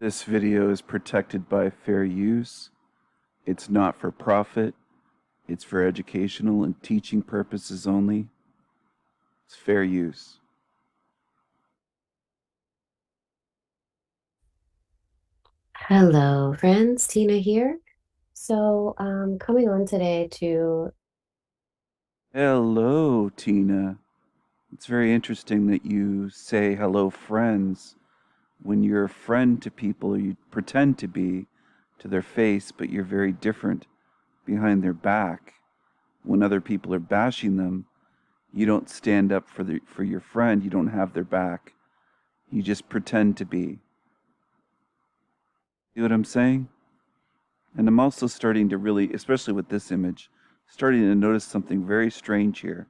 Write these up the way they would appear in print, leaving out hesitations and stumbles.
This video is protected by fair use. It's not for profit. It's for educational and teaching purposes only. It's fair use. Hello, friends. Tina here. Coming on today to Hello, Tina. It's very interesting that you say hello, friends, when you're a friend to people, or you pretend to be to their face, but you're very different behind their back. When other people are bashing them, you don't stand up for your friend. You don't have their back. You just pretend to be. See what I'm saying? And I'm also starting to really, especially with this image, starting to notice something very strange here.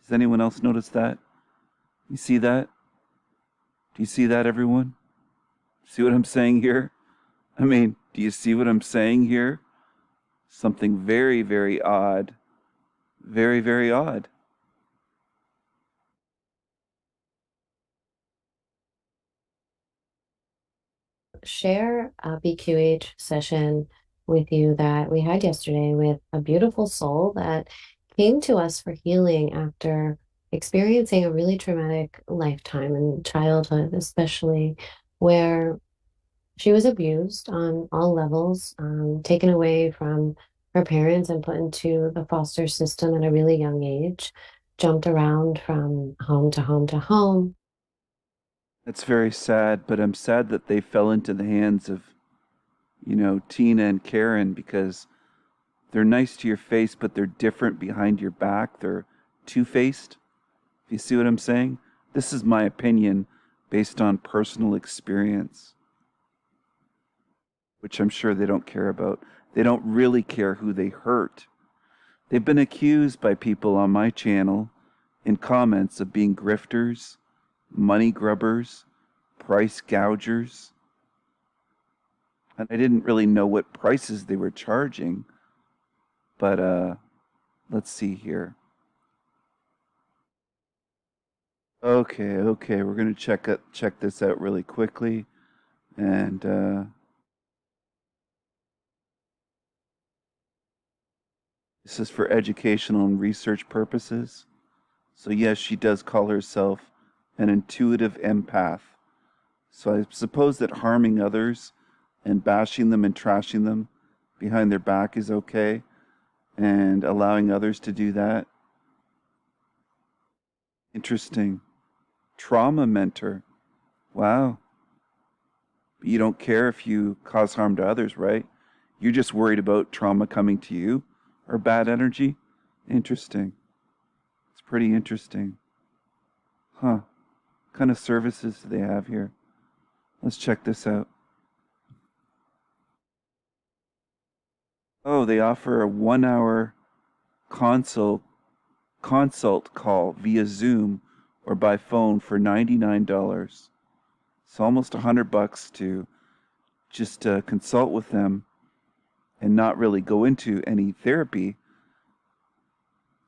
Does anyone else notice that? You see that? Do you see that, everyone? See what I'm saying here? I mean, do you see what I'm saying here? Something very, very odd. Very, very odd. share a BQH session with you that we had yesterday with a beautiful soul that came to us for healing after experiencing a really traumatic lifetime in childhood, especially where she was abused on all levels, taken away from her parents and put into the foster system at a really young age, jumped around from home to home to home. That's very sad, but I'm sad that they fell into the hands of, Tina and Karen, because they're nice to your face, but they're different behind your back. They're two-faced. If you see what I'm saying? This is my opinion based on personal experience, which I'm sure they don't care about. They don't really care who they hurt. They've been accused by people on my channel in comments of being grifters, money grubbers, price gougers. And I didn't really know what prices they were charging, but let's see here. Okay, we're gonna check this out really quickly, and this is for educational and research purposes. So yes, she does call herself an intuitive empath. So I suppose that harming others and bashing them and trashing them behind their back is okay, and allowing others to do that. Interesting. Trauma mentor. Wow. But you don't care if you cause harm to others, right? You're just worried about trauma coming to you or bad energy? Interesting. It's pretty interesting. Huh. What kind of services do they have here? Let's check this out. Oh, they offer a 1 hour consult consult call via Zoom or by phone for $99. It's almost $100 to just consult with them and not really go into any therapy.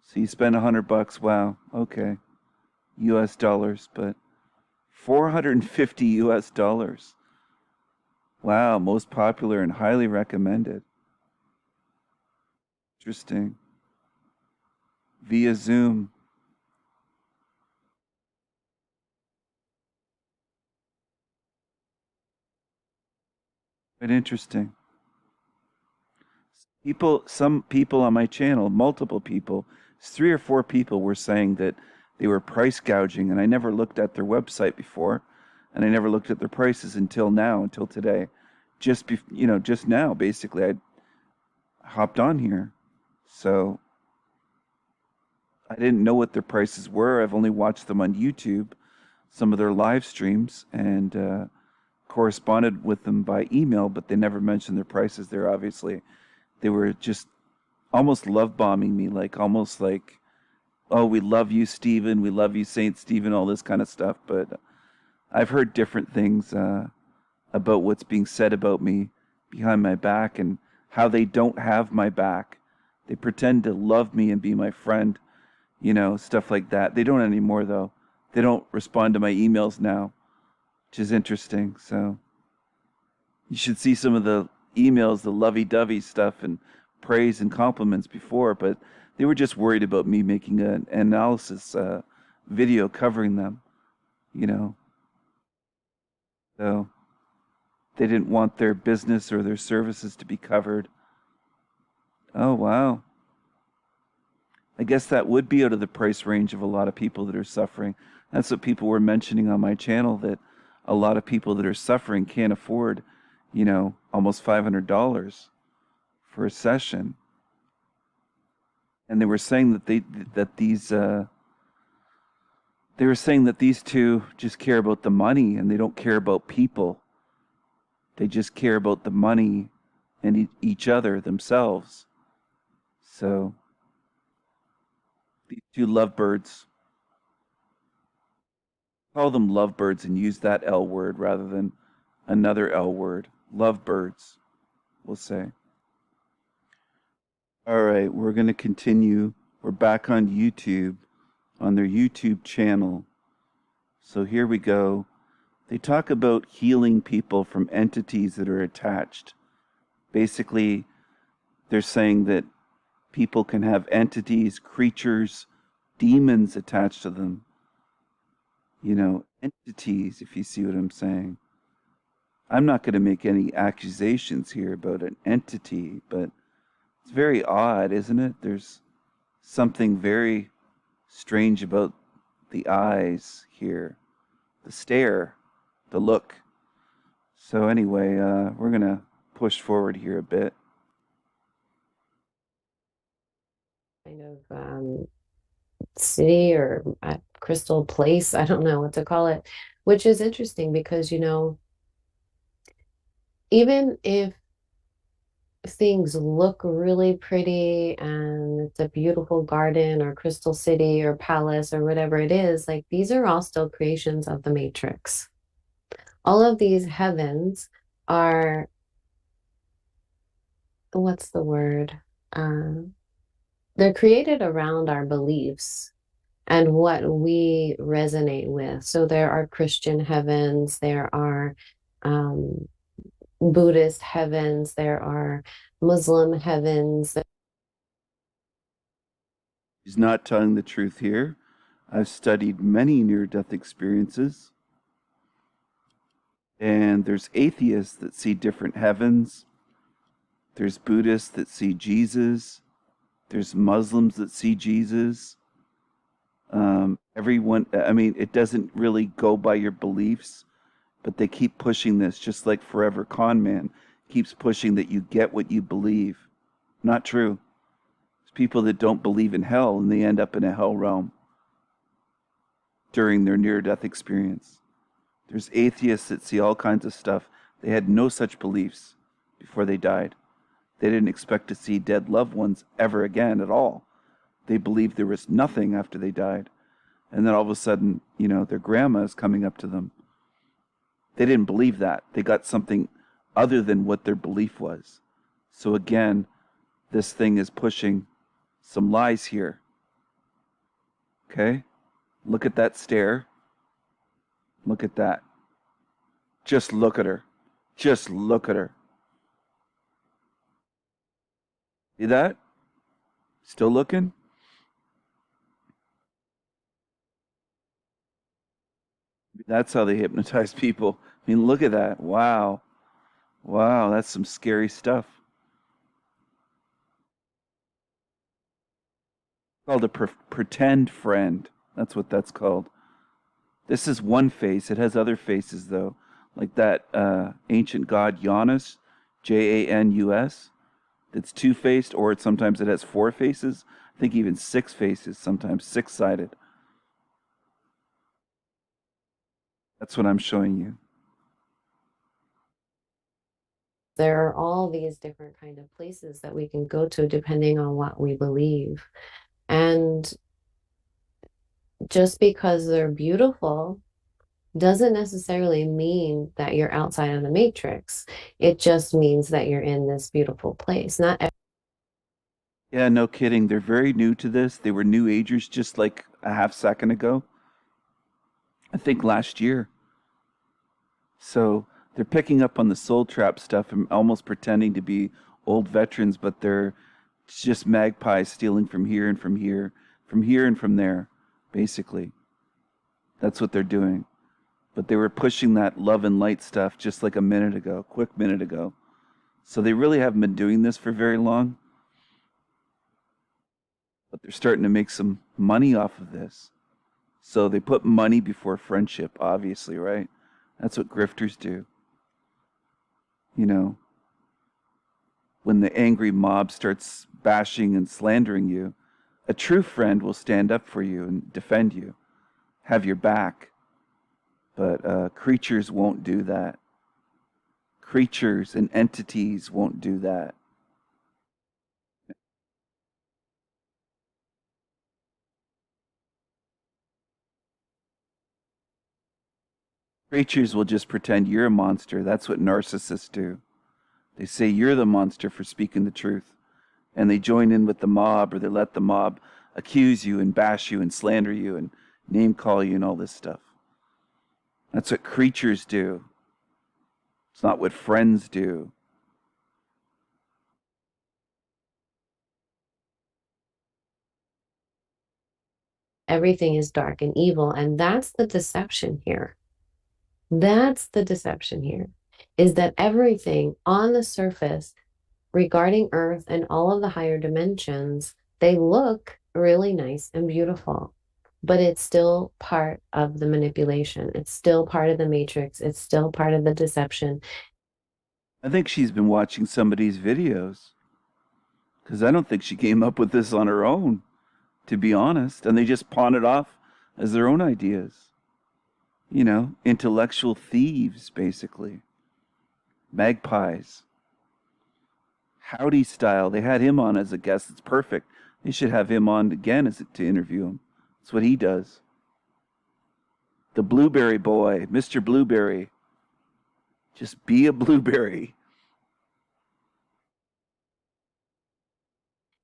So you spend $100. Wow. Okay. US dollars, but 450 US dollars. Wow. Most popular and highly recommended. Interesting. Via Zoom. Quite interesting. Some people on my channel, multiple people, 3 or 4 people were saying that they were price gouging, and I never looked at their website before, and I never looked at their prices until now, until today. Just now, basically, I hopped on here. So I didn't know what their prices were. I've only watched them on YouTube, some of their live streams, and corresponded with them by email, but they never mentioned their prices there, obviously. They were just almost love bombing me, like almost like, oh, we love you, Stephen, we love you, Saint Stephen, all this kind of stuff. But I've heard different things about what's being said about me behind my back and how they don't have my back. They pretend to love me and be my friend, stuff like that. They don't anymore, though. They don't respond to my emails now, which is interesting. So You should see some of the emails, the lovey-dovey stuff and praise and compliments before, but they were just worried about me making an analysis video covering them, you know. So they didn't want their business or their services to be covered. Oh, wow. I guess that would be out of the price range of a lot of people that are suffering. That's what people were mentioning on my channel, that a lot of people that are suffering can't afford, almost $500 for a session. And they were saying that these two just care about the money and they don't care about people. They just care about the money and each other themselves. So these two lovebirds, call them lovebirds and use that L word rather than another L word. Lovebirds, we'll say. All right, we're going to continue. We're back on YouTube, on their YouTube channel. So here we go. They talk about healing people from entities that are attached. Basically, they're saying that people can have entities, creatures, demons attached to them. Entities, if you see what I'm saying. I'm not going to make any accusations here about an entity, but it's very odd, isn't it? There's something very strange about the eyes here, the stare, the look. So anyway, we're going to push forward here a bit. Kind of city or crystal place, I don't know what to call it, which is interesting because, even if things look really pretty and it's a beautiful garden or crystal city or palace or whatever it is, like these are all still creations of the matrix. All of these heavens are, what's the word? Uh, they're created around our beliefs and what we resonate with. So there are Christian heavens, there are um, Buddhist heavens, there are Muslim heavens. He's not telling the truth here. I've studied many near-death experiences, and there's atheists that see different heavens. There's Buddhists that see Jesus. There's Muslims that see Jesus. Everyone, I mean, it doesn't really go by your beliefs, but they keep pushing this, just like Forever Con Man keeps pushing that you get what you believe. Not true. There's people that don't believe in hell and they end up in a hell realm during their near-death experience. There's atheists that see all kinds of stuff. They had no such beliefs before they died. They didn't expect to see dead loved ones ever again at all. They believed there was nothing after they died. And then all of a sudden, their grandma is coming up to them. They didn't believe that. They got something other than what their belief was. So again, this thing is pushing some lies here. Okay? Look at that stare. Look at that. Just look at her. Just look at her. See that? Still looking? That's how they hypnotize people. I mean, look at that. Wow. Wow, that's some scary stuff. Called a pretend friend. That's what that's called. This is one face. It has other faces, though. Like that ancient god Janus, Janus, that's two-faced, or sometimes it has four faces. I think even six faces, sometimes six-sided. That's what I'm showing you. There are all these different kind of places that we can go to depending on what we believe. And just because they're beautiful doesn't necessarily mean that you're outside of the matrix. It just means that you're in this beautiful place. Not Yeah, no kidding. They're very new to this. They were new agers just like a half second ago. I think last year. So They're picking up on the soul trap stuff and almost pretending to be old veterans, but they're just magpies stealing from here and from here, from here and from there, basically. That's what they're doing. But they were pushing that love and light stuff just like a minute ago, quick minute ago. So they really haven't been doing this for very long, but they're starting to make some money off of this. So they put money before friendship, obviously, right? That's what grifters do. You know, when the angry mob starts bashing and slandering you, a true friend will stand up for you and defend you, have your back. But creatures won't do that. Creatures and entities won't do that. Creatures will just pretend you're a monster. That's what narcissists do. They say you're the monster for speaking the truth. And they join in with the mob, or they let the mob accuse you and bash you and slander you and name call you and all this stuff. That's what creatures do. It's not what friends do. Everything is dark and evil. And that's the deception here. That's the deception here, is that everything on the surface regarding Earth and all of the higher dimensions, they look really nice and beautiful, but it's still part of the manipulation. It's still part of the matrix. It's still part of the deception. I think she's been watching somebody's videos because I don't think she came up with this on her own, to be honest. And they just pawn it off as their own ideas. You know, intellectual thieves, basically. Magpies. Howdy style. They had him on as a guest. It's perfect. They should have him on again to interview him. That's what he does. The Blueberry Boy, Mr. Blueberry. Just be a blueberry.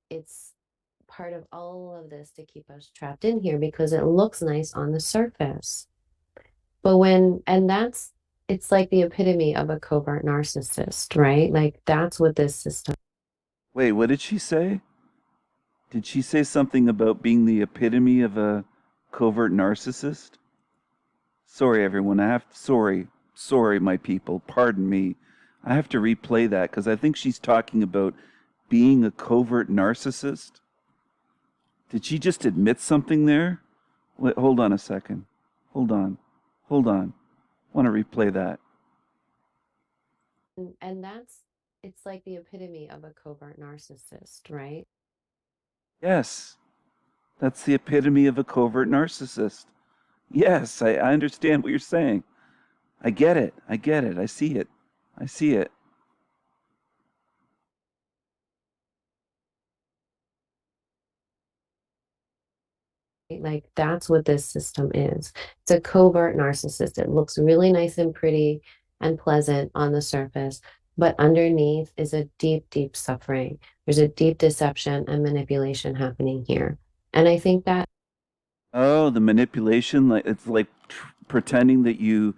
It's part of all of this to keep us trapped in here because it looks nice on the surface. But and that's, it's like the epitome of a covert narcissist, right? Like that's what this system. Wait, what did she say? Did she say something about being the epitome of a covert narcissist? Sorry, everyone. Sorry, my people. Pardon me. I have to replay that because I think she's talking about being a covert narcissist. Did she just admit something there? Wait, hold on a second. Hold on. Hold on. I want to replay that. And that's, it's like the epitome of a covert narcissist, right? Yes, that's the epitome of a covert narcissist. Yes, I understand what you're saying. I get it. I get it. I see it. I see it. Like that's what this system is. It's a covert narcissist. It looks really nice and pretty and pleasant on the surface, but underneath is a deep, deep suffering. There's a deep deception and manipulation happening here. And I think that Oh, the manipulation, like it's like pretending that you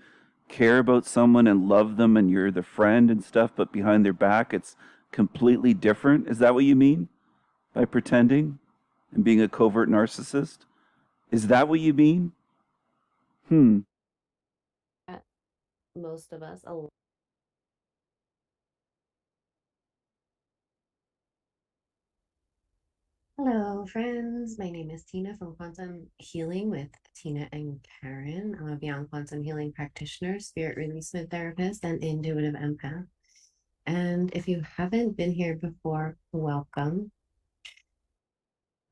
care about someone and love them and you're the friend and stuff, but behind their back it's completely different. Is that what you mean by pretending and being a covert narcissist? Is that what you mean? Hmm. most of us, hello, friends. My name is Tina from Quantum Healing with Tina and Karen. I'm a Beyond Quantum Healing practitioner, spirit releasement therapist, and intuitive empath. And if you haven't been here before, welcome.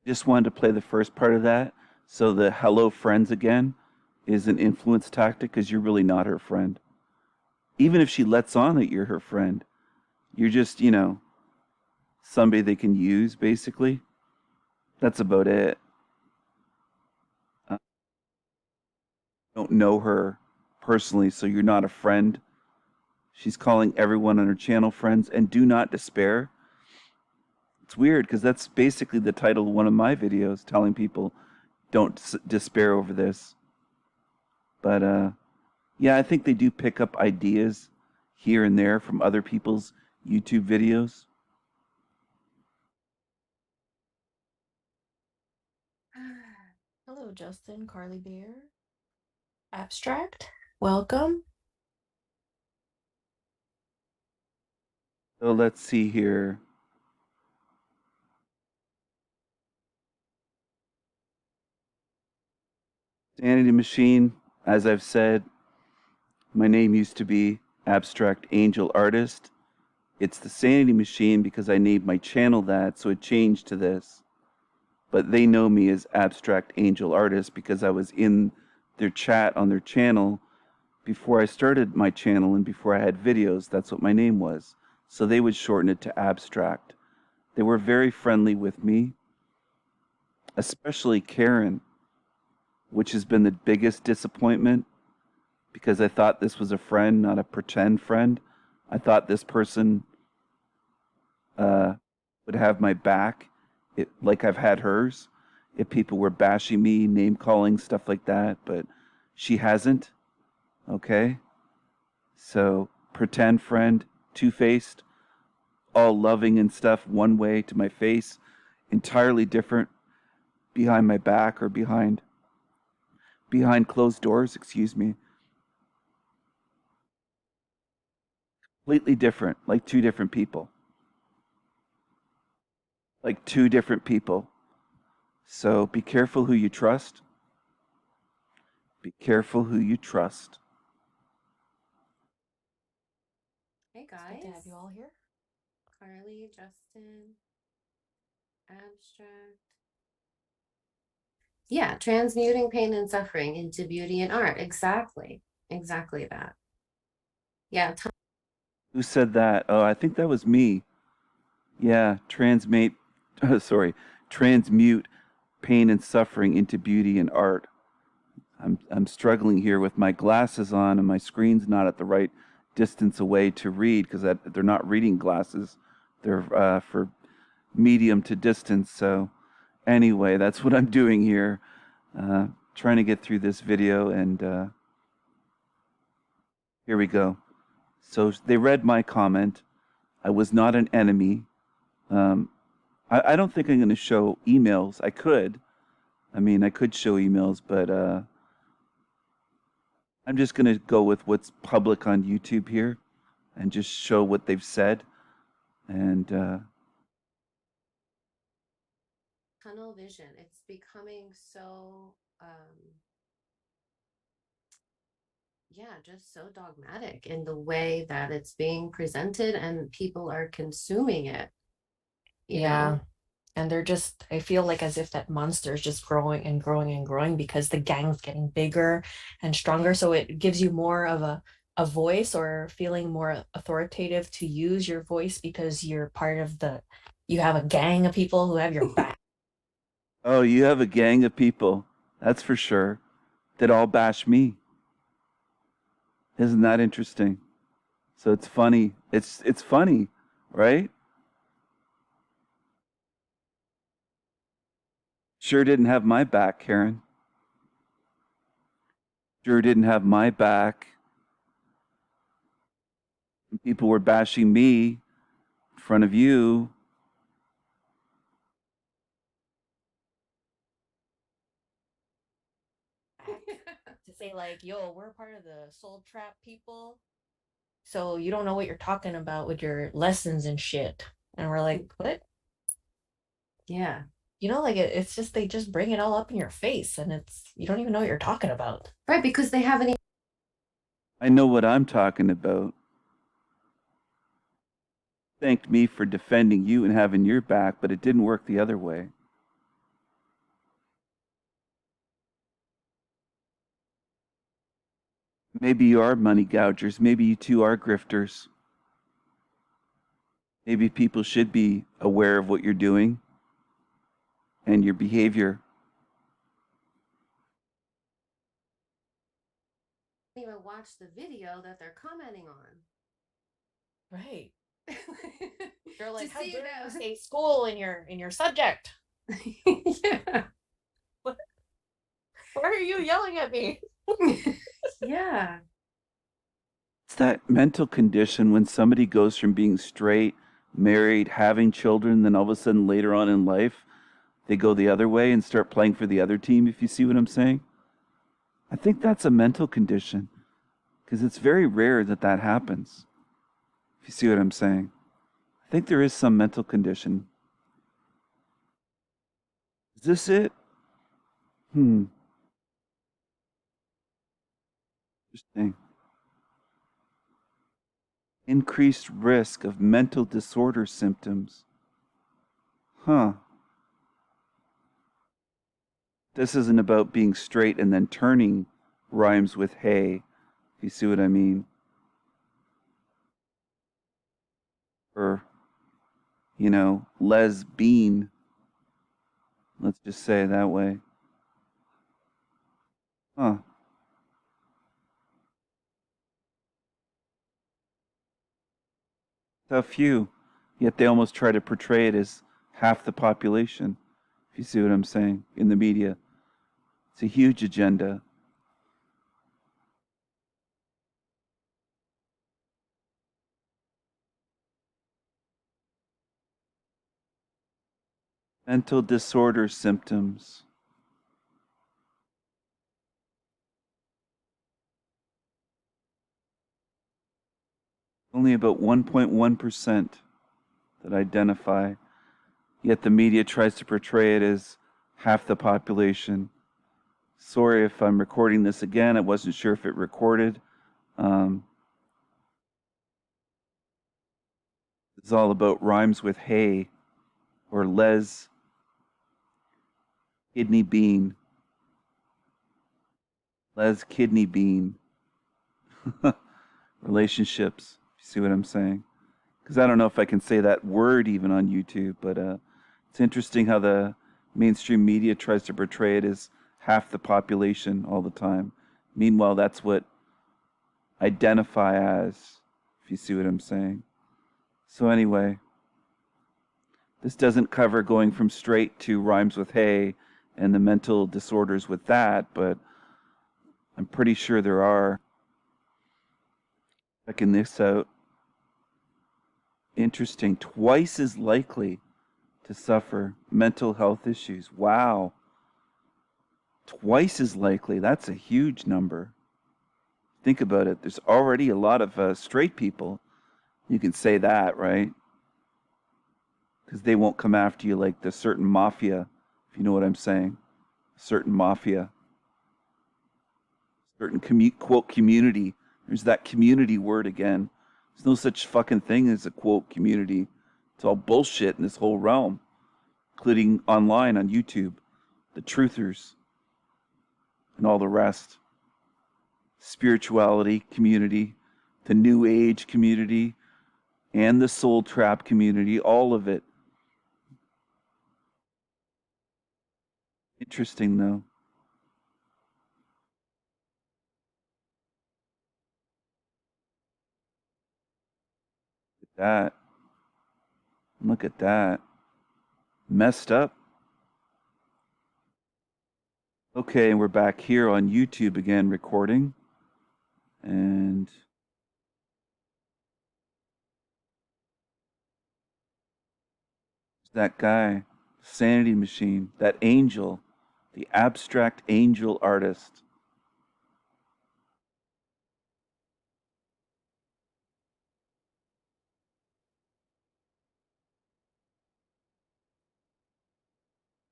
Just wanted to play the first part of that. So the hello friends again is an influence tactic because you're really not her friend. Even if she lets on that you're her friend, you're just, somebody they can use, basically. That's about it. Don't know her personally, so you're not a friend. She's calling everyone on her channel friends, and do not despair. It's weird because that's basically the title of one of my videos, telling people don't despair over this. But yeah, I think they do pick up ideas here and there from other people's YouTube videos. Hello, Justin, Carly Bear, Abstract. Welcome. So let's see here. Sanity Machine, as I've said, my name used to be Abstract Angel Artist. It's the Sanity Machine because I named my channel that, so it changed to this. But they know me as Abstract Angel Artist because I was in their chat on their channel before I started my channel and before I had videos. That's what my name was. So they would shorten it to Abstract. They were very friendly with me, especially Karen, which has been the biggest disappointment because I thought this was a friend, not a pretend friend. I thought this person uh, would have my back, like I've had hers, if people were bashing me, name calling, stuff like that, but she hasn't. Okay? So, pretend friend, two faced, all loving and stuff, one way to my face, entirely different behind my back or behind closed doors, excuse me. Completely different, like two different people. Like two different people. So be careful who you trust. Be careful who you trust. Hey It's good to have guys, you all here. Carly, Justin, Abstract. Yeah, transmuting pain and suffering into beauty and art. Exactly. Exactly that. Yeah, Who said that? Oh, I think that was me. Yeah, sorry, transmute pain and suffering into beauty and art. I'm struggling here with my glasses on and my screen's not at the right distance away to read because they're not reading glasses. They're for medium to distance. So anyway, that's what I'm doing here. Trying to get through this video and here we go. So they read my comment. I was not an enemy. Um, I don't think I'm going to show emails. I could. I mean, I could show emails, but I'm just going to go with what's public on YouTube here and just show what they've said. And tunnel vision. It's becoming so yeah, just so dogmatic in the way that it's being presented and people are consuming it, you Yeah. know? And they're just, I feel like as if that monster is just growing and growing and growing because the gang's getting bigger and stronger. So it gives you more of a voice or feeling more authoritative to use your voice because you're part of you have a gang of people who have your back. oh, you have a gang of people, that's for sure, that all bash me. Isn't that interesting? So it's funny. It's funny, right? Sure didn't have my back, Karen. Sure didn't have my back. People were bashing me in front of you. To say like, yo, we're part of the soul trap people. So you don't know what you're talking about with your lessons and shit. And we're like, what? Yeah. Like it's just they just bring it all up in your face and you don't even know what you're talking about. Right, because they haven't I know what I'm talking about. Thanked me for defending you and having your back, but it didn't work the other way. Maybe you are money gougers. Maybe you two are grifters. Maybe people should be aware of what you're doing and your behavior. even watched the video that they're commenting on. Right. They're like, To how see dare you that. say school in your subject? Yeah. Why are you yelling at me? Yeah. It's that mental condition when somebody goes from being straight, married, having children, then all of a sudden later on in life, they go the other way and start playing for the other team, if you see what I'm saying. I think that's a mental condition because it's very rare that that happens, if you see what I'm saying. I think there is some mental condition. Is this it? Hmm, interesting. Increased risk of mental disorder symptoms. Huh. This isn't about being straight and then turning rhymes with hay, if you see what I mean. Or, lesbian. Let's just say it that way. Huh. How few. Yet they almost try to portray it as half the population, if you see what I'm saying, in the media. It's a huge agenda. Mental disorder symptoms. Only about 1.1% that identify, yet the media tries to portray it as half the population. Sorry if I'm recording this again. I wasn't sure if it recorded. Um, it's all about rhymes with hay or les, kidney bean, les, kidney bean. Relationships. You see what I'm saying? Because I don't know if I can say that word even on YouTube, but it's interesting how the mainstream media tries to portray it as half the population all the time. Meanwhile, that's what identify as, if you see what I'm saying. So anyway, this doesn't cover going from straight to rhymes with hay and the mental disorders with that, but I'm pretty sure there are. Checking this out. Interesting. Twice as likely to suffer mental health issues. Wow. Twice as likely. That's a huge number. Think about it. There's already a lot of straight people. You can say that, right? Because they won't come after you like the certain mafia, if you know what I'm saying. Certain mafia. Certain quote community. There's that community word again. There's no such fucking thing as a quote community. It's all bullshit in this whole realm, including online on YouTube, the truthers, and all the rest. Spirituality community, the New Age community, and the Soul Trap community, all of it. Interesting though. Look at that. Look at that. Messed up. Okay, and we're back here on YouTube again recording. And that guy, Sanity Machine, that angel, the abstract angel artist.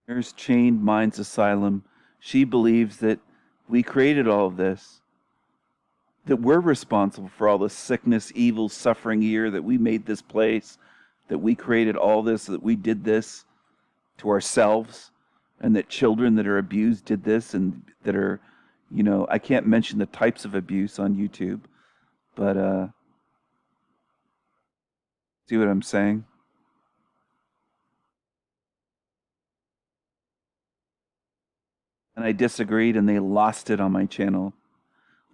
There's Chained Minds Asylum. She believes that we created all of this, that we're responsible for all the sickness, evil, suffering here, that we made this place, that we created all this, that we did this to ourselves, and that children that are abused did this, and that are, I can't mention the types of abuse on YouTube, but see what I'm saying? And I disagreed, and they lost it on my channel.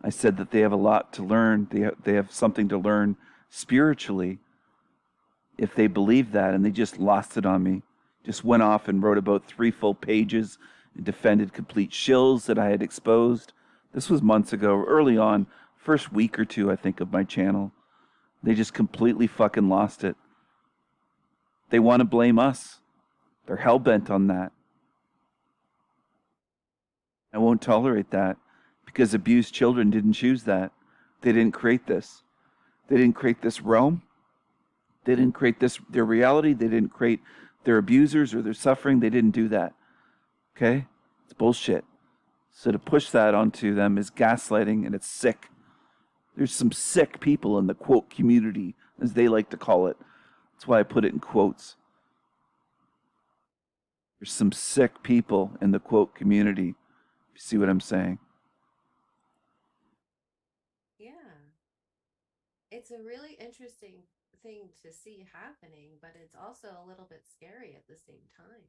I said that they have a lot to learn. They have something to learn spiritually if they believe that, and they just lost it on me. Just went off and wrote about 3 full pages and defended complete shills that I had exposed. This was months ago, early on, first week or two, I think, of my channel. They just completely fucking lost it. They want to blame us. They're hell-bent on that. I won't tolerate that because abused children didn't choose that. They didn't create this. They didn't create this realm. They didn't create their reality. They didn't create their abusers or their suffering. They didn't do that. Okay? It's bullshit. So to push that onto them is gaslighting, and it's sick. There's some sick people in the quote community, as they like to call it. That's why I put it in quotes. There's some sick people in the quote community. You see what I'm saying? Yeah. It's a really interesting thing to see happening, but it's also a little bit scary at the same time.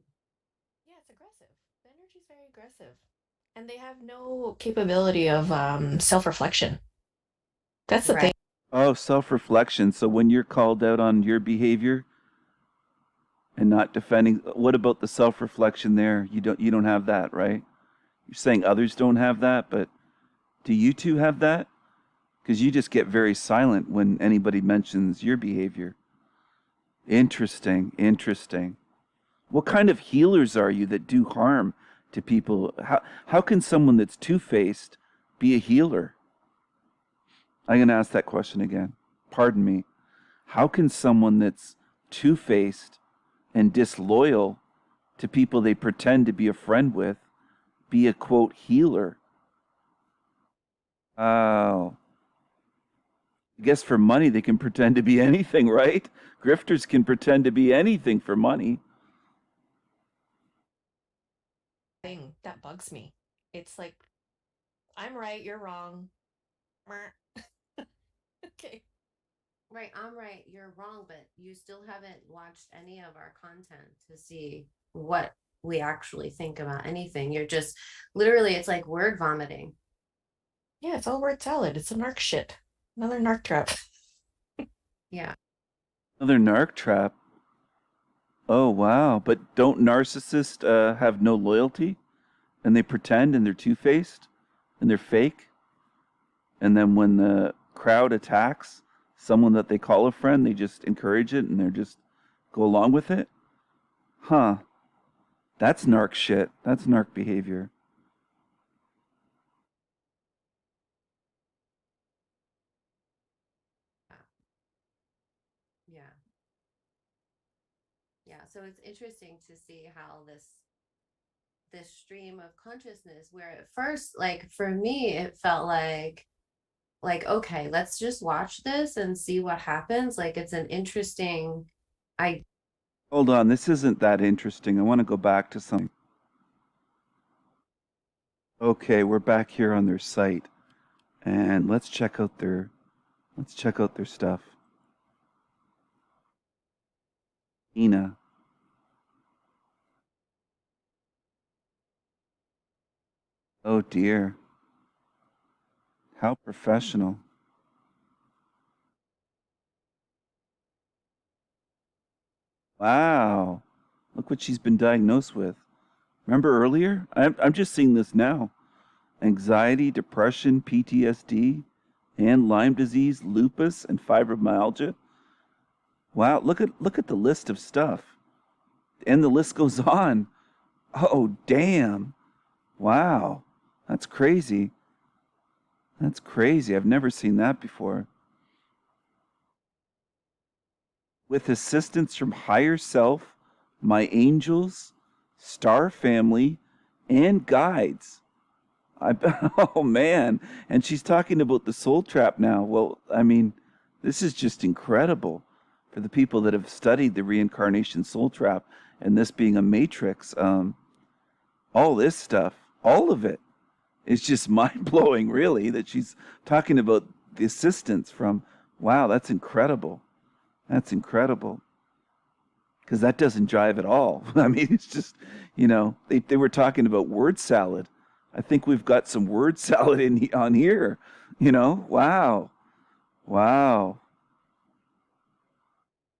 Yeah, it's aggressive. The energy is very aggressive. And they have no capability of self-reflection. That's the thing. Right. Oh, self-reflection. So when you're called out on your behavior and not defending, what about the self-reflection there? You don't have that, right? You're saying others don't have that, but do you two have that? Because you just get very silent when anybody mentions your behavior. Interesting, interesting. What kind of healers are you that do harm to people? How can someone that's two-faced be a healer? I'm going to ask that question again. Pardon me. How can someone that's two-faced and disloyal to people they pretend to be a friend with be a, quote, healer? Oh. I guess for money they can pretend to be anything, right? Grifters can pretend to be anything for money. Thing that bugs me. It's like, I'm right, you're wrong. Okay. Right, I'm right, you're wrong, but you still haven't watched any of our content to see what we actually think about anything. You're just literally, it's like word vomiting. Yeah, it's all word salad. It's a narc shit. Another narc trap. Yeah. Another narc trap. Oh, wow. But don't narcissists have no loyalty? And they pretend and they're two-faced? And they're fake? And then when the crowd attacks someone that they call a friend, they just encourage it and they're just go along with it? Huh. That's narc shit. That's narc behavior. Yeah. Yeah. So it's interesting to see how this stream of consciousness, where at first, like for me, it felt like okay, let's just watch this and see what happens. Like it's an interesting I Hold on, this isn't that interesting. I want to go back to something. Okay, we're back here on their site, and let's check out their stuff. Tena. Oh dear. How professional. Wow. Look what she's been diagnosed with. Remember earlier? I'm just seeing this now. Anxiety, depression, PTSD, and Lyme disease, lupus, and fibromyalgia. Wow, look at the list of stuff. And the list goes on. Oh, damn. Wow. That's crazy. That's crazy. I've never seen that before. With assistance from higher self, my angels, star family, and guides. I oh man, and she's talking about the soul trap now. Well, I mean, this is just incredible for the people that have studied the reincarnation soul trap and this being a matrix. All this stuff, all of it, is just mind blowing. Really, that she's talking about the assistance from. Wow, that's incredible. That's incredible. Because that doesn't jive at all. I mean, it's just, they were talking about word salad. I think we've got some word salad on here. Wow. Wow.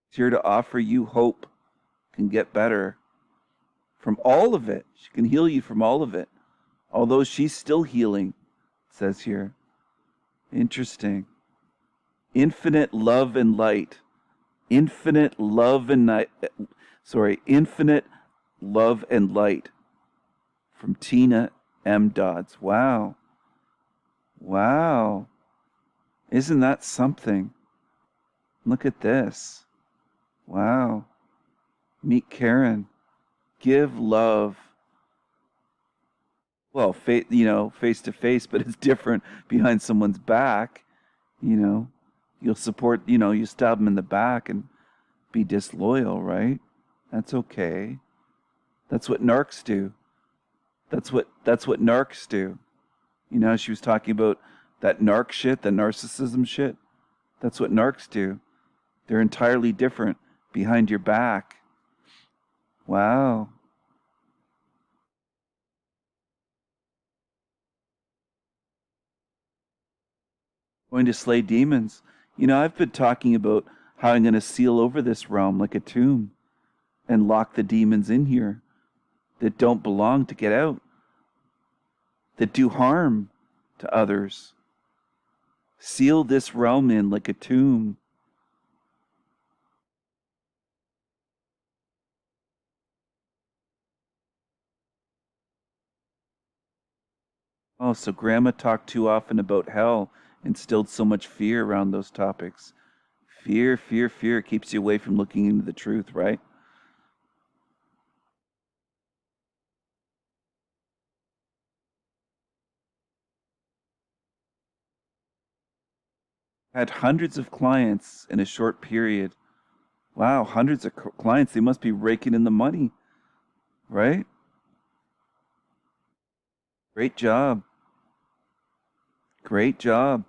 It's here to offer you hope. Can get better from all of it. She can heal you from all of it. Although she's still healing, it says here. Interesting. Infinite love and light. Infinite love and night. Infinite love and light from Tina M. Dodds. Wow. Wow. Isn't that something? Look at this. Wow. Meet Karen. Give love. Well, face to face, but it's different behind someone's back. You know, you'll support, you stab them in the back and be disloyal, right? That's okay. That's what narcs do. That's what narcs do. She was talking about that narc shit, the narcissism shit. That's what narcs do. They're entirely different behind your back. Wow. Going to slay demons. I've been talking about how I'm going to seal over this realm like a tomb and lock the demons in here that don't belong to get out, that do harm to others. Seal this realm in like a tomb. Oh, so Grandma talked too often about hell, instilled so much fear around those topics. Fear, fear, fear keeps you away from looking into the truth, right? Had hundreds of clients in a short period. Wow, hundreds of clients. They must be raking in the money, right? Great job. Great job.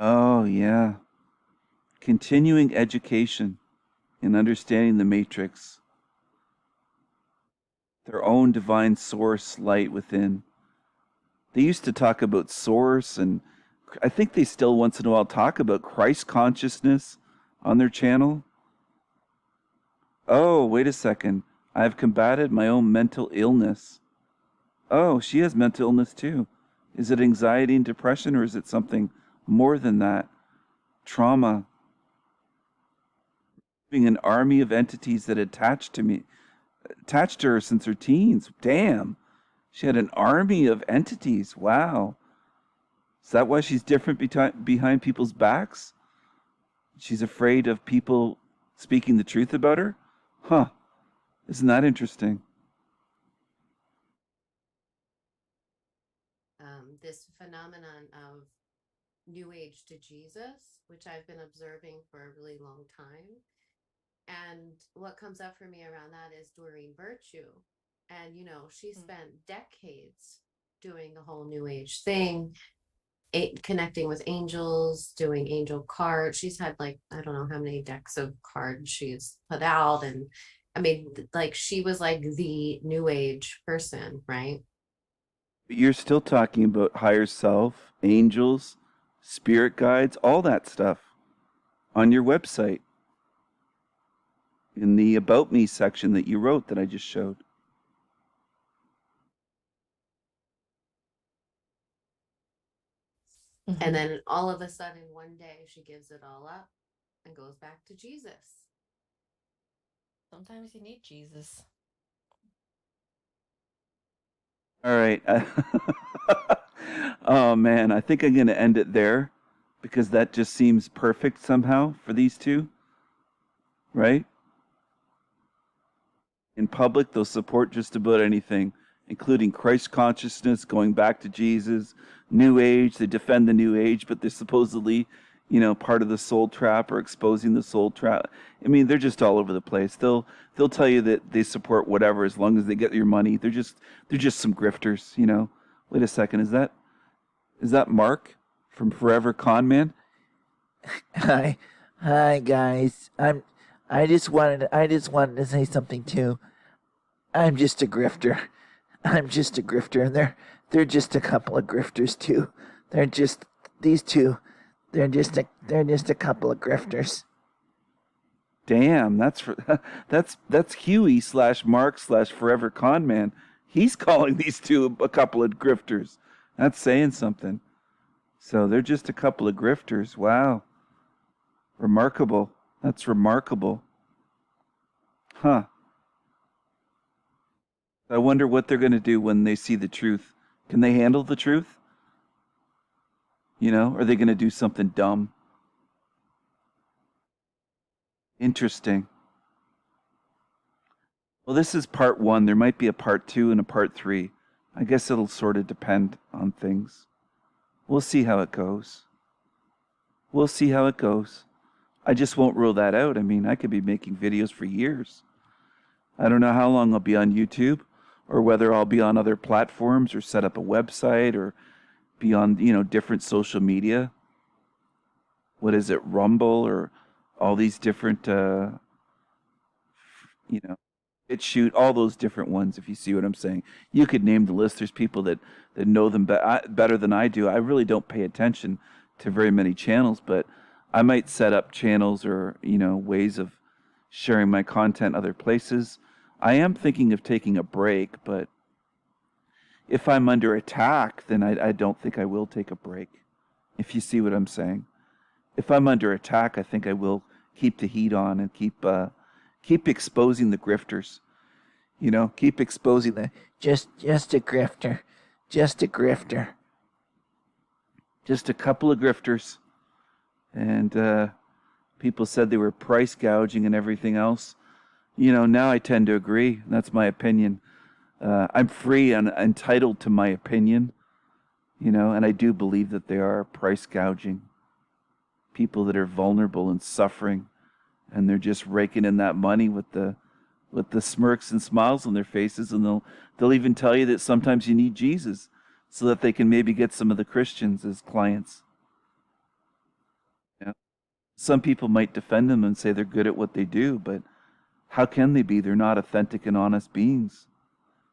Oh, yeah. Continuing education in understanding the matrix, their own divine source light within. They used to talk about source, and I think they still once in a while talk about Christ consciousness on their channel. Oh, wait a second. I've combated my own mental illness. Oh, she has mental illness too. Is it anxiety and depression, or is it something more than that? Trauma. Being an army of entities that attached to her since her teens. Damn. She had an army of entities. Wow. Is that why she's different behind people's backs? She's afraid of people speaking the truth about her? Huh. Isn't that interesting? This phenomenon of New Age to Jesus, which I've been observing for a really long time. And what comes up for me around that is Doreen Virtue. And, she spent decades doing the whole New Age thing, connecting with angels, doing angel cards. She's had I don't know how many decks of cards she's put out. And I mean, she was the New Age person, right? But you're still talking about higher self, angels, spirit guides, all that stuff on your website in the About Me section that you wrote that I just showed. And then all of a sudden, one day, she gives it all up and goes back to Jesus. Sometimes you need Jesus. All right. Oh, man. I think I'm going to end it there because that just seems perfect somehow for these two, right? In public, they'll support just about anything, including Christ consciousness, going back to Jesus, New Age. They defend the New Age, but they're supposedly, part of the soul trap or exposing the soul trap. I mean, they're just all over the place. They'll tell you that they support whatever as long as they get your money. They're just some grifters. Wait a second, is that Mark from Forever Con Man? Hi guys. I just wanted to say something too. I'm just a grifter. I'm just a grifter, and they're just a couple of grifters too. They're just these two. They're just a couple of grifters. Damn, that's for, that's Huey slash Mark slash Forever Con Man. He's calling these two a couple of grifters. That's saying something. So they're just a couple of grifters. Wow. Remarkable. That's remarkable. Huh. I wonder what they're going to do when they see the truth. Can they handle the truth? You know, are they going to do something dumb? Interesting. Well, this is part one. There might be a part two and a part three. I guess it'll sort of depend on things. We'll see how it goes. We'll see how it goes. I just won't rule that out. I mean, I could be making videos for years. I don't know how long I'll be on YouTube or whether I'll be on other platforms or set up a website or be on, different social media. What is it, Rumble or all these different, you know, shoot all those different ones. If you see what I'm saying, you could name the list. There's people that know them better than I do. I really don't pay attention to very many channels, but I might set up channels or ways of sharing my content other places. I am thinking of taking a break, but if I'm under attack, then I don't think I will take a break. If you see what I'm saying, if I'm under attack, I think I will keep the heat on and keep exposing the grifters. Keep exposing the Just a grifter. Just a grifter. just a couple of grifters. And people said they were price gouging and everything else. Now I tend to agree. That's my opinion. I'm free and entitled to my opinion, and I do believe that they are price gouging. People that are vulnerable and suffering, and they're just raking in that money with the smirks and smiles on their faces, and they'll even tell you that sometimes you need Jesus so that they can maybe get some of the Christians as clients. Yeah. Some people might defend them and say they're good at what they do, but how can they be? They're not authentic and honest beings.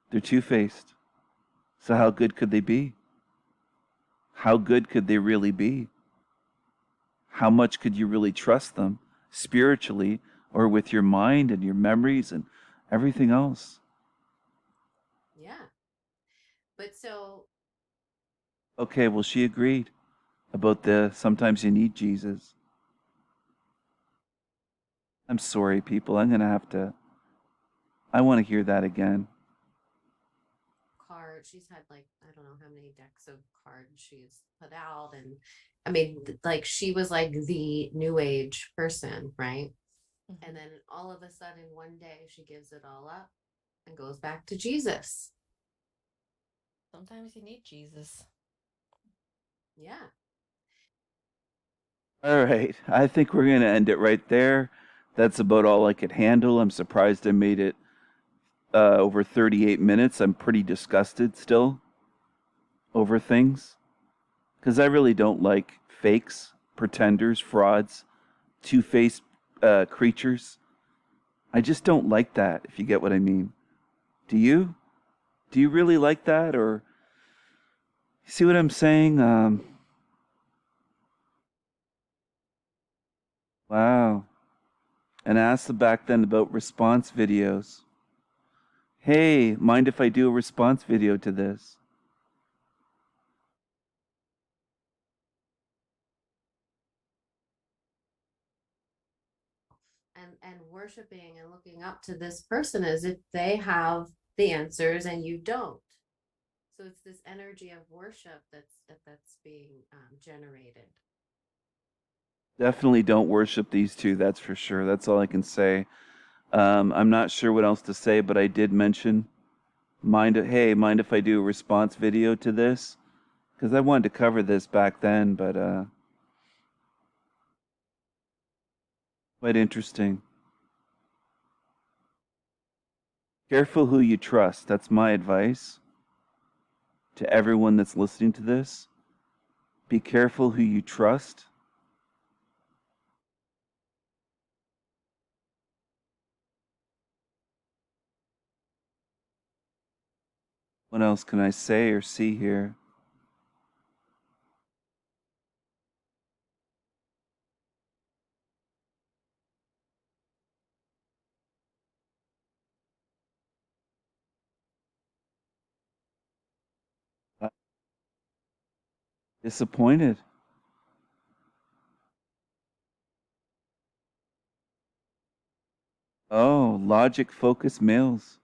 They're two-faced. So how good could they be? How good could they really be? How much could you really trust them spiritually or with your mind and your memories and everything else? Yeah. But so, Okay, well, she agreed about the sometimes you need Jesus. I'm sorry, people. I'm going to have to, I want to hear that again. cards, she's had like, I don't know how many decks of cards she's put out. And I mean, like, she was like the new age person, right? And then all of a sudden, one day, she gives it all up and goes back to Jesus. Sometimes you need Jesus. Yeah. All right. I think we're going to end it right there. That's about all I could handle. I'm surprised I made it over 38 minutes. I'm pretty disgusted still over things because I really don't like fakes, pretenders, frauds, two-faced creatures. I just don't like that, if you get what I mean. Do you? Do you really like that? Or you see what I'm saying? Wow. And I asked them back then about response videos. Hey, mind if I do a response video to this? And worshiping and looking up to this person as if they have the answers and you don't. So it's this energy of worship that's being generated. Definitely don't worship these two, that's for sure. That's all I can say. I'm not sure what else to say, but I did mention, mind if I do a response video to this? Because I wanted to cover this back then, but quite interesting. Careful who you trust. That's my advice to everyone that's listening to this. Be careful who you trust. What else can I say or see here? Disappointed. Oh, logic focused males.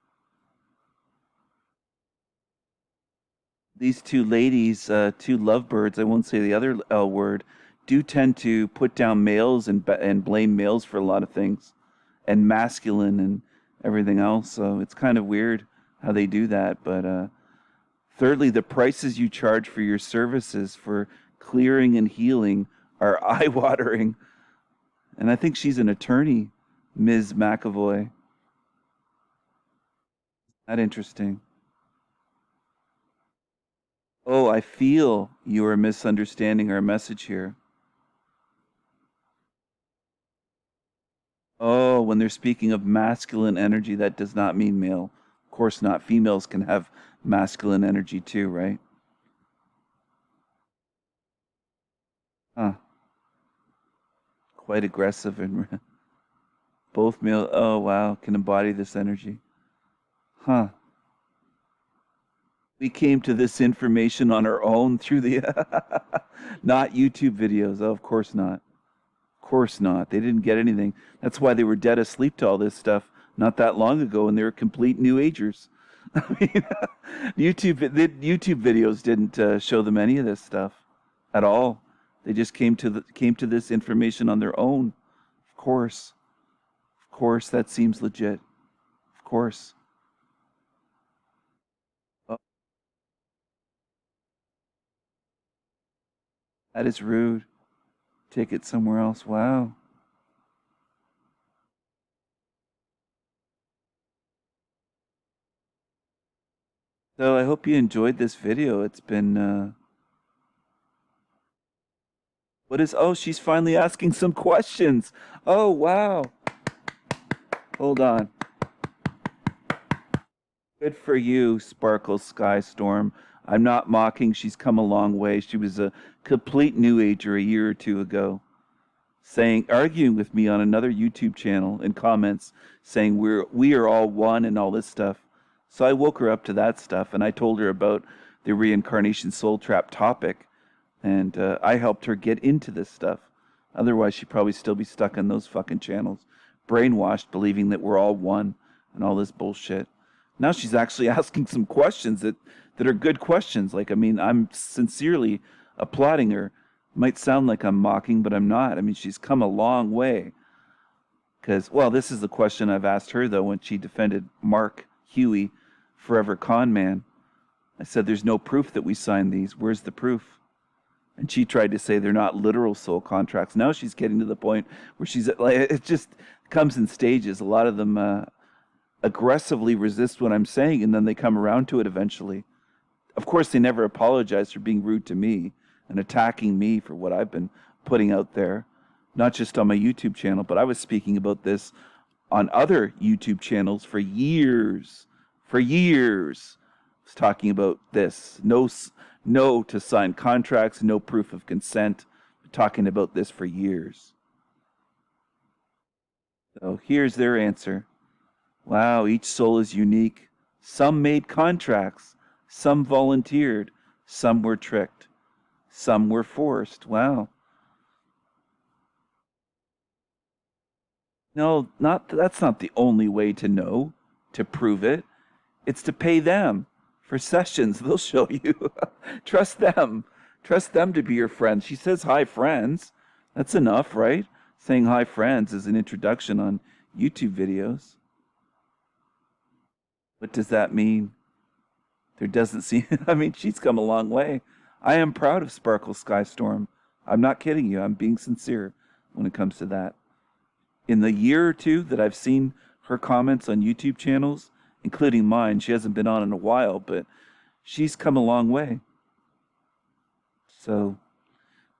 These two ladies, two lovebirds, I won't say the other L word, do tend to put down males and blame males for a lot of things, and masculine and everything else. So it's kind of weird how they do that. But thirdly, the prices you charge for your services for clearing and healing are eye-watering. And I think she's an attorney, Ms. McAvoy. That interesting. Oh, I feel you are misunderstanding our message here. Oh, when they're speaking of masculine energy, that does not mean male. Of course not. Females can have masculine energy too, right? Huh. Quite aggressive and both male. Oh, wow. Can embody this energy. Huh. We came to this information on our own through the not YouTube videos. Oh, of course not. Of course not. They didn't get anything. That's why they were dead asleep to all this stuff not that long ago, and they were complete New Agers. I mean, the YouTube videos didn't show them any of this stuff at all. They just came to this information on their own. Of course, that seems legit. Of course. Oh, that is rude. Take it somewhere else. Wow. So I hope you enjoyed this video. It's been what is oh, she's finally asking some questions. Oh, wow. Hold on. Good for you, Sparkle Skystorm. I'm not mocking. She's come a long way. She was a complete new ager a year or two ago, arguing with me on another YouTube channel in comments, saying we are all one and all this stuff. So I woke her up to that stuff, and I told her about the reincarnation soul trap topic, and I helped her get into this stuff. Otherwise, she'd probably still be stuck on those fucking channels, brainwashed, believing that we're all one and all this bullshit. Now she's actually asking some questions that are good questions. Like, I mean, I'm sincerely applauding her. Might sound like I'm mocking, but I'm not. I mean, she's come a long way. Because, well, this is the question I've asked her, though, when she defended Mark Huey, Forever Con Man. I said, there's no proof that we signed these. Where's the proof? And she tried to say they're not literal soul contracts. Now she's getting to the point where she's like, it just comes in stages. A lot of them aggressively resist what I'm saying, and then they come around to it eventually. Of course, they never apologize for being rude to me and attacking me for what I've been putting out there, not just on my YouTube channel, but I was speaking about this on other YouTube channels for years. For years, I was talking about this. No to sign contracts, no proof of consent. Talking about this for years. So here's their answer. Wow, each soul is unique. Some made contracts, some volunteered, some were tricked, some were forced. Wow. No, that's not the only way to know, to prove it. It's to pay them for sessions. They'll show you. Trust them. Trust them to be your friends. She says hi friends. That's enough, right? Saying hi friends is an introduction on YouTube videos. What does that mean? There doesn't seem, I mean, she's come a long way. I am proud of Sparkle Skystorm. I'm not kidding you. I'm being sincere when it comes to that. In the year or two that I've seen her comments on YouTube channels, including mine, she hasn't been on in a while, but she's come a long way. So,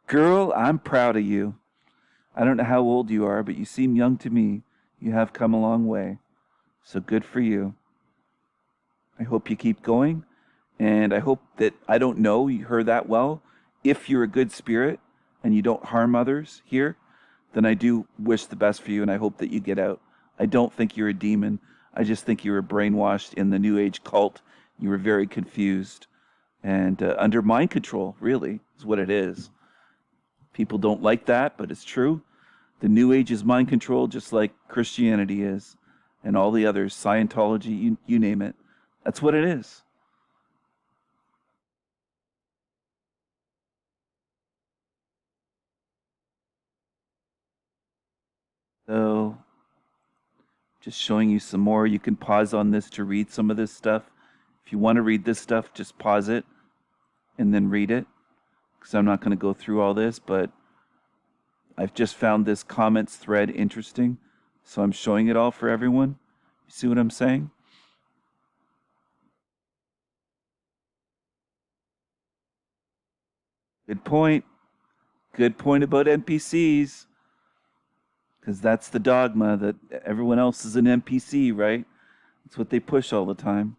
girl, I'm proud of you. I don't know how old you are, but you seem young to me. You have come a long way. So good for you. I hope you keep going, and I hope that I don't know her that well. If you're a good spirit and you don't harm others here, then I do wish the best for you, and I hope that you get out. I don't think you're a demon. I just think you were brainwashed in the New Age cult. You were very confused, and under mind control, really, is what it is. People don't like that, but it's true. The New Age is mind control, just like Christianity is, and all the others, Scientology, you name it. That's what it is. So, just showing you some more. You can pause on this to read some of this stuff. If you want to read this stuff, just pause it and then read it, because I'm not going to go through all this, but I've just found this comments thread interesting, so I'm showing it all for everyone. You see what I'm saying? Good point. Good point about NPCs, because that's the dogma that everyone else is an NPC, right? That's what they push all the time.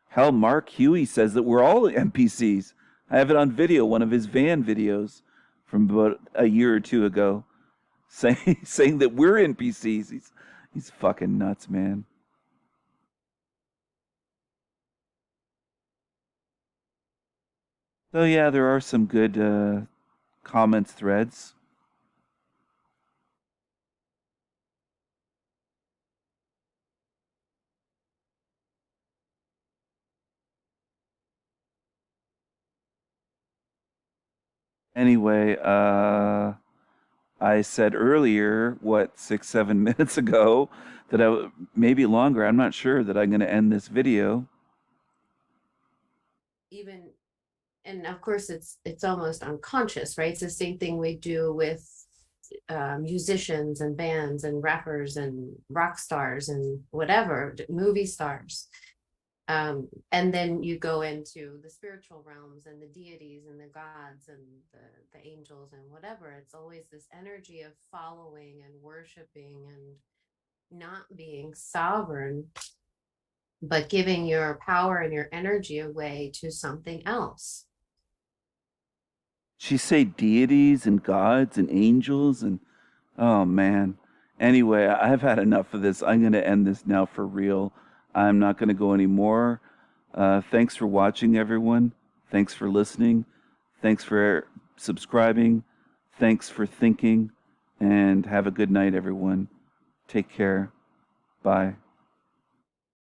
Hell, Mark Huey says that we're all NPCs. I have it on video, one of his van videos from about a year or two ago, saying that we're NPCs. He's fucking nuts, man. So yeah, there are some good comments threads. Anyway, I said earlier, what, 6, 7 minutes ago, that maybe longer, I'm not sure, that I'm going to end this video. Even, and of course it's almost unconscious, right? It's the same thing we do with musicians and bands and rappers and rock stars and whatever, movie stars. And then you go into the spiritual realms and the deities and the gods and the angels and whatever. It's always this energy of following and worshiping and not being sovereign, but giving your power and your energy away to something else. She say deities and gods and angels and oh man. Anyway, I've had enough of this. I'm going to end this now for real. I'm not going to go anymore. Thanks for watching, everyone. Thanks for listening. Thanks for subscribing. Thanks for thinking. And have a good night, everyone. Take care. Bye.